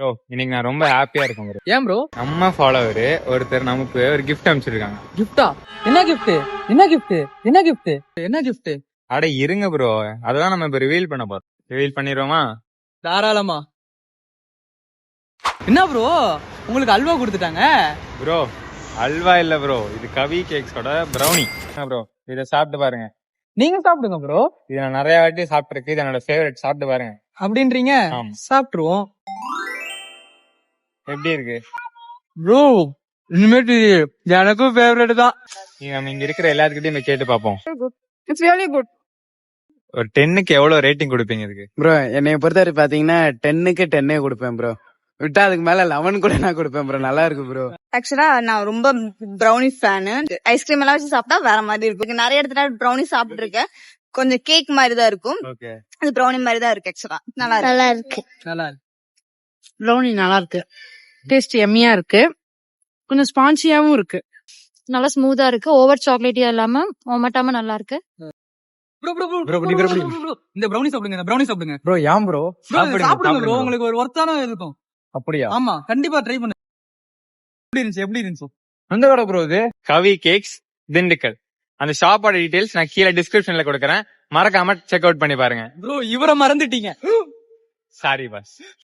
Bro இன்னைக்கு நான் ரொம்ப ஹாப்பியா இருக்கேன் bro. ஏன் ப்ரோ? நம்ம ஃபாலோவர் ஒருத்தர் நமக்கு ஒரு கிஃப்ட் அனுப்பிச்சிருக்காங்க. கிஃப்டா? என்ன கிஃப்ட்? என்ன கிஃப்ட்? என்ன கிஃப்ட்? என்ன கிஃப்ட்? அட இருங்க ப்ரோ, அததான் நம்ம இப்ப ரிவீல் பண்ண போறோம். ரிவீல் பண்ணிடுவோமா? தாராளமா. என்ன ப்ரோ, உங்களுக்கு அல்வா கொடுத்துட்டாங்க? ப்ரோ அல்வா இல்ல ப்ரோ, இது கவி கேக்ஸோட ப்ரௌனி ப்ரோ. இத சாப்பிட்டு பாருங்க. நீங்க சாப்பிடுங்க ப்ரோ. இத நான் நிறைய வாட்டி சாப்பிட்டுருக்கு, இது என்னோட ஃபேவரட். சாப்பிட்டு பாருங்க. அப்படின்றீங்க? ஆமா. சாப்பிட்டுருவோம். எப்படி இருக்கு ப்ரோ? இனிமேட்டு எனக்கும் ஃபேவரட் தான். நீங்க நம்ம இங்க இருக்கிற எல்லாத்துக்கிட்டையும் போய் கேட்டு பாப்போம். It's really good. ஒரு 10க்கு எவ்வளவு ரேட்டிங் கொடுப்பீங்க இதுக்கு? ப்ரோ என்னைய பொறுத்தவரை பாத்தீங்கன்னா 10க்கு 10 கொடுப்பேன் ப்ரோ. விட்டா அதுக்கு மேல 11 கூட நான் கொடுப்பேன் ப்ரோ. நல்லா இருக்கு ப்ரோ. ஆக்சுவலா நான் ரொம்ப ப்ரௌனி ஃபேனு. ஐஸ்கிரீம் எல்லாம் வச்சு சாப்பிட்டா வேற மாதிரி இருக்கும். நிறைய இடத்துல ப்ரௌனி சாப்பிட்டு இருக்கேன். கொஞ்சம் கேக் மாதிரி தான் இருக்கும். ஓகே, அது ப்ரௌனி மாதிரி தான் இருக்கு. ஆக்சுவலா நல்லா இருக்கு. நல்லா இருக்கு. ப்ரௌனி நல்லா இருக்கு. டேஸ்ட் எம்மியா இருக்கு. கொஞ்சம் ஸ்பான்சியாவும் இருக்கு. நல்லா ஸ்மூத்தா இருக்கு. ஓவர் சாக்லேட்டியா இல்லாம ஒமட்டாம நல்லா இருக்கு. ப்ரோ ப்ரோ Bro, ப்ரோ நீ ப்ரோ bro, ப்ரோ இந்த ப்ரௌனி சாப்பிடுங்க. இந்த ப்ரௌனி சாப்பிடுங்க. ப்ரோ ஏன் ப்ரோ? சாப்பிடுங்க ப்ரோ. உங்களுக்கு ஒரு ஒர்த்தான இருக்கும். அப்படியா? ஆமா, கண்டிப்பா ட்ரை பண்ணுங்க. எப்படி இருந்துச்சு? எப்படி இருந்துச்சு? எந்த கடை ப்ரோ இது? கவி கேக்ஸ் திண்டுக்கல். அந்த ஷாப்போட டீடைல்ஸ் நான் கீழே டிஸ்கிரிப்ஷன்ல கொடுக்கறேன். மறக்காம செக் அவுட் பண்ணி பாருங்க. ப்ரோ இவரை மறந்துட்டீங்க. Sorry boss.